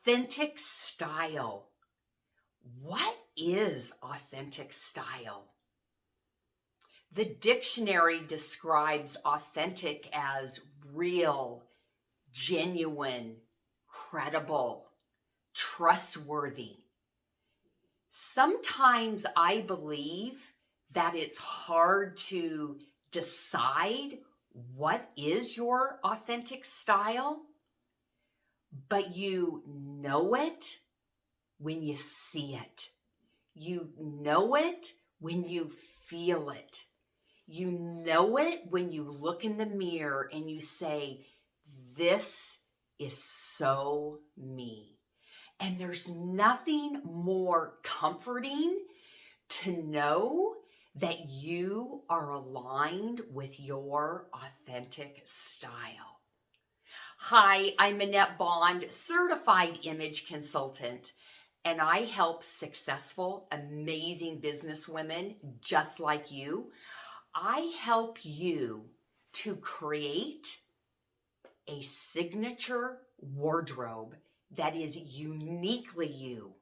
Authentic style. What is authentic style? The dictionary describes authentic as real, genuine, credible, trustworthy. Sometimes I believe that it's hard to decide what is your authentic style, but you know it when you see it. You know it when you feel it. You know it when you look in the mirror and you say, this is so me. And there's nothing more comforting to know that you are aligned with your authentic style. Hi, I'm Annette Bond, certified image consultant, and I help successful, amazing businesswomen just like you. I help you to create a signature wardrobe that is uniquely you,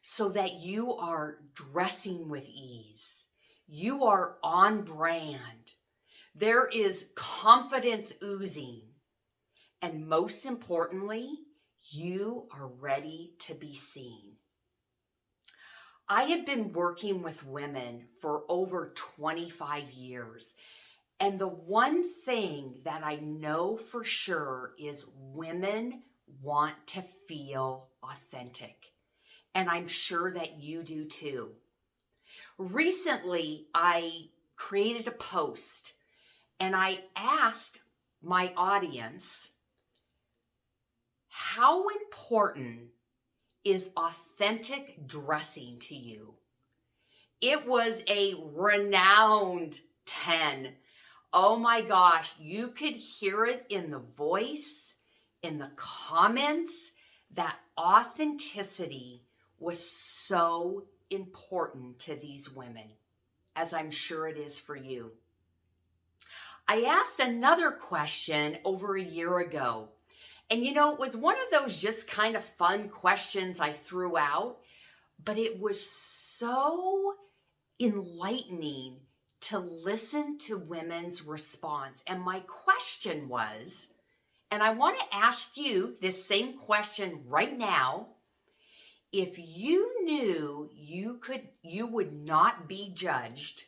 so that you are dressing with ease. You are on brand. There is confidence oozing. And most importantly, you are ready to be seen. I have been working with women for over 25 years. And the one thing that I know for sure is women want to feel authentic. And I'm sure that you do too. Recently, I created a post and I asked my audience, how important is authentic dressing to you? It was a renowned 10. Oh my gosh, you could hear it in the voice, in the comments, that authenticity was so important to these women, as I'm sure it is for you. I asked another question over a year ago, and it was one of those just kind of fun questions I threw out, but it was so enlightening to listen to women's response. And my question was, and I want to ask you this same question right now, if you knew you would not be judged,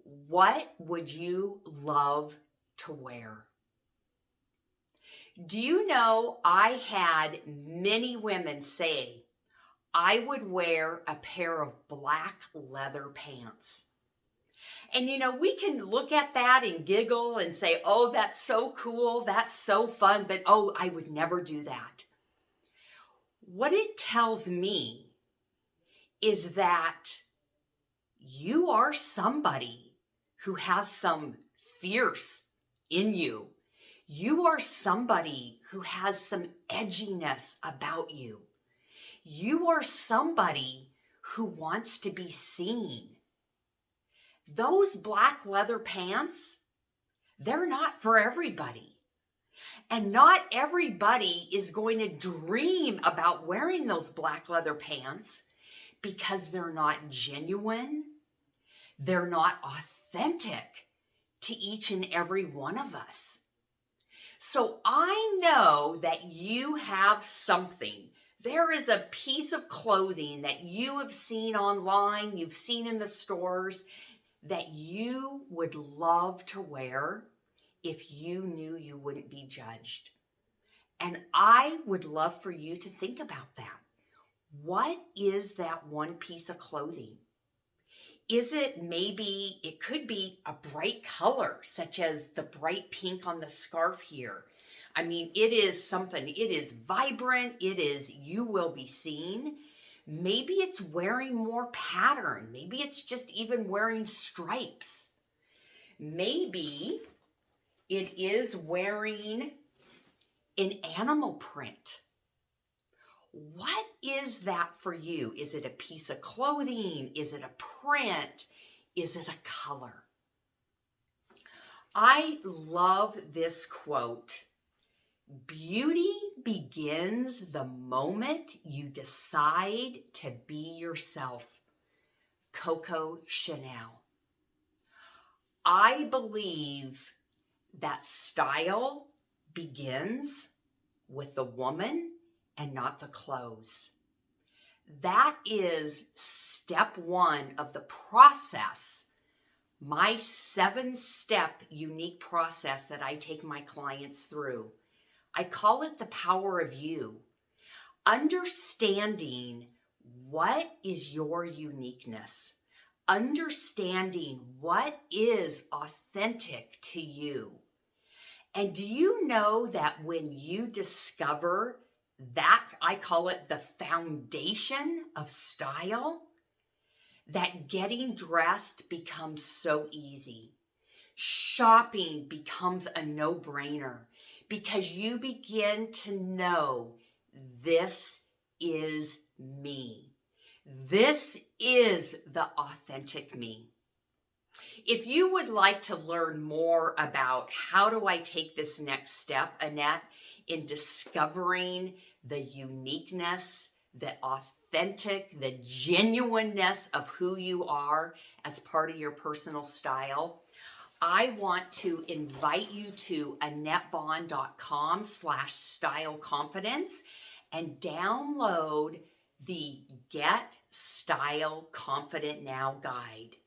what would you love to wear? Do you know I had many women say I would wear a pair of black leather pants? And we can look at that and giggle and say, oh, that's so cool, that's so fun, but oh, I would never do that. What it tells me is that you are somebody who has some fierce in you. You are somebody who has some edginess about you. You are somebody who wants to be seen. Those black leather pants, they're not for everybody. And not everybody is going to dream about wearing those black leather pants because they're not genuine. They're not authentic to each and every one of us. So I know that you have something. There is a piece of clothing that you have seen online, you've seen in the stores, that you would love to wear if you knew you wouldn't be judged. And I would love for you to think about that. What is that one piece of clothing? Is it maybe, it could be a bright color, such as the bright pink on the scarf here. I mean, it is something, it is vibrant, it is, you will be seen. Maybe it's wearing more pattern. Maybe it's just even wearing stripes. Maybe it is wearing an animal print. What is that for you? Is it a piece of clothing? Is it a print? Is it a color? I love this quote. Beauty begins the moment you decide to be yourself. Coco Chanel. I believe that style begins with the woman and not the clothes. That is step one of the process, my 7-step unique process that I take my clients through. I call it the power of you. Understanding what is your uniqueness. Understanding what is authentic to you. And do you know that when you discover that, I call it the foundation of style, that getting dressed becomes so easy. Shopping becomes a no-brainer because you begin to know this is me. This is the authentic me. If you would like to learn more about how do I take this next step, Annette, in discovering the uniqueness, the authentic, the genuineness of who you are as part of your personal style, I want to invite you to AnnetteBond.com/styleconfidence and download the Get Style Confident Now guide.